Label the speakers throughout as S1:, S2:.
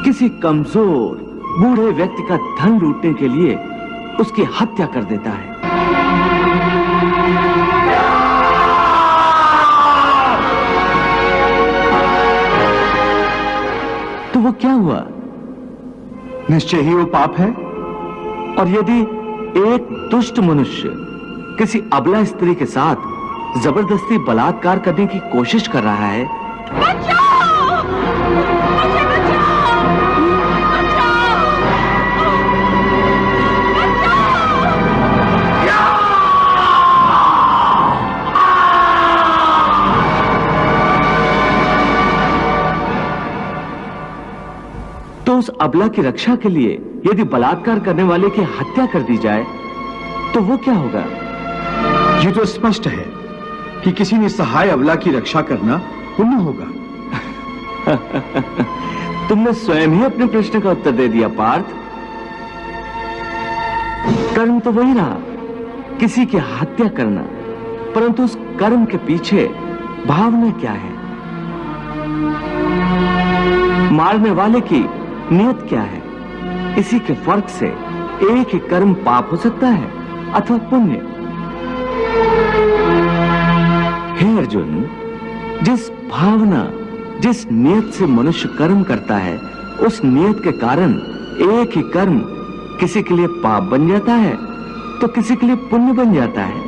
S1: किसी कमजोर बूढ़े व्यक्ति का धन लूटने के लिए उसकी हत्या कर देता है। तो वो क्या हुआ?
S2: निश्चय ही वो पाप है।
S1: और यदि एक दुष्ट मनुष्य किसी अबला स्त्री के साथ जबरदस्ती बलात्कार करने की कोशिश कर रहा है,
S3: बचाओ! मुझे बचाओ! बचाओ!
S1: तो उस अबला की रक्षा के लिए यदि बलात्कार करने वाले की हत्या कर दी जाए तो वो क्या होगा?
S2: ये तो स्पष्ट है कि किसी निसहाय अबला की रक्षा करना पुण्य होगा।
S1: तुमने स्वयं ही अपने प्रश्न का उत्तर दे दिया पार्थ। कर्म तो वही रहा, किसी की हत्या करना, परंतु उस कर्म के पीछे भावना क्या है? मारने वाले की नियत क्या है? इसी के फर्क से एक ही कर्म पाप हो सकता है अथवा पुण्य। हे अर्जुन, जिस भावना, जिस नियत से मनुष्य कर्म करता है, उस नियत के कारण एक ही कर्म किसी के लिए पाप बन जाता है तो किसी के लिए पुण्य बन जाता है।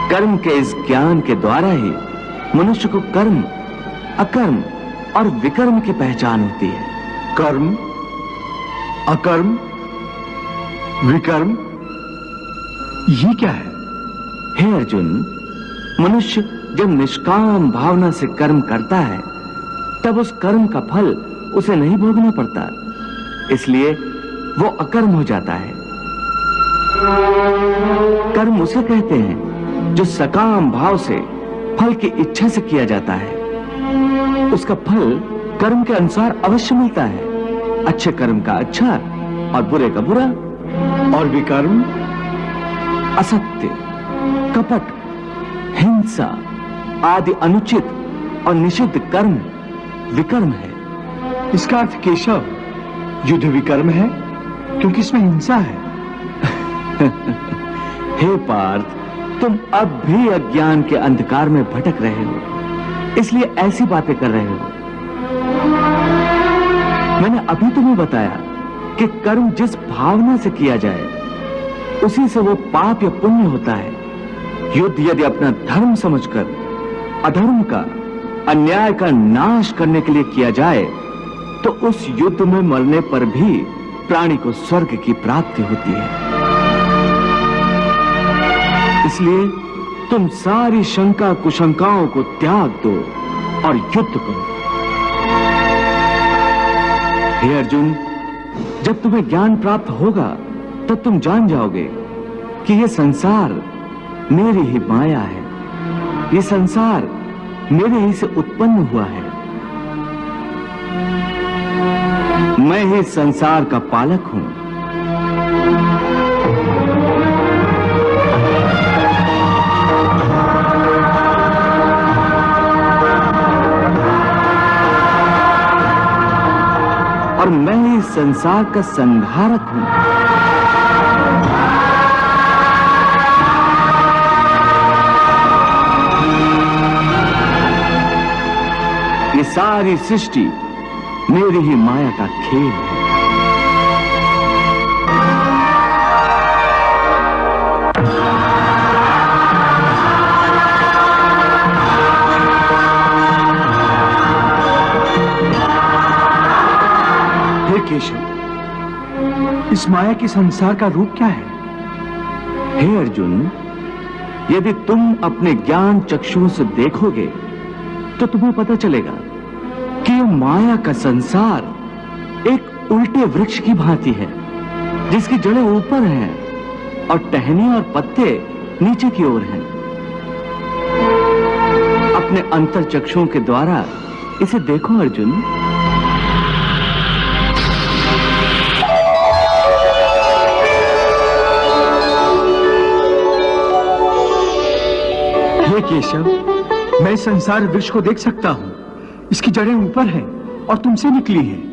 S1: कर्म के इस ज्ञान के द्वारा ही मनुष्य को कर्म, अकर्म और विकर्म की पहचान होती है।
S2: कर्म, अकर्म, विकर्म, ये क्या है?
S1: हे अर्जुन, मनुष्य जब निष्काम भावना से कर्म करता है तब उस कर्म का फल उसे नहीं भोगना पड़ता, इसलिए वो अकर्म हो जाता है। कर्म उसे कहते हैं जो सकाम भाव से फल की इच्छा से किया जाता है। उसका फल कर्म के अनुसार अवश्य मिलता है, अच्छे कर्म का अच्छा और बुरे का बुरा।
S2: और विकर्म?
S1: असत्य, कपट, हिंसा आदि अनुचित और निषिद्ध कर्म विकर्म है।
S2: इसका अर्थ केशव युद्ध विकर्म है क्योंकि इसमें हिंसा है।
S1: हे पार्थ, तुम अब भी अज्ञान के अंधकार में भटक रहे हो, इसलिए ऐसी बातें कर रहे हो। मैंने अभी तुम्हें बताया कि कर्म जिस भावना से किया जाए उसी से वो पाप या पुण्य होता है। युद्ध यदि अपना धर्म समझकर अधर्म का, अन्याय का नाश करने के लिए किया जाए तो उस युद्ध में मरने पर भी प्राणी को स्वर्ग की प्राप्ति होती है। इसलिए तुम सारी शंका कुशंकाओं को त्याग दो और युद्ध करो। हे अर्जुन, जब तुम्हें ज्ञान प्राप्त होगा तब तुम जान जाओगे कि यह संसार मेरी ही माया है, ये संसार मेरे ही से उत्पन्न हुआ है। मैं ही संसार का पालक हूं। और मैं ही संसार का संहारक हूं। ये सारी सृष्टि मेरी ही माया का खेल है।
S2: हे केशव, इस माया के संसार का रूप क्या है?
S1: हे अर्जुन, यदि तुम अपने ज्ञान चक्षुओं से देखोगे तो तुम्हें पता चलेगा कि यह माया का संसार एक उल्टे वृक्ष की भांति है, जिसकी जड़ें ऊपर हैं और टहनी और पत्ते नीचे की ओर हैं। अपने अंतर चक्षुओं के द्वारा इसे देखो अर्जुन।
S2: हे केशव, मैं संसार वृक्ष को देख सकता हूं, इसकी जड़ें ऊपर हैं और तुमसे निकली हैं।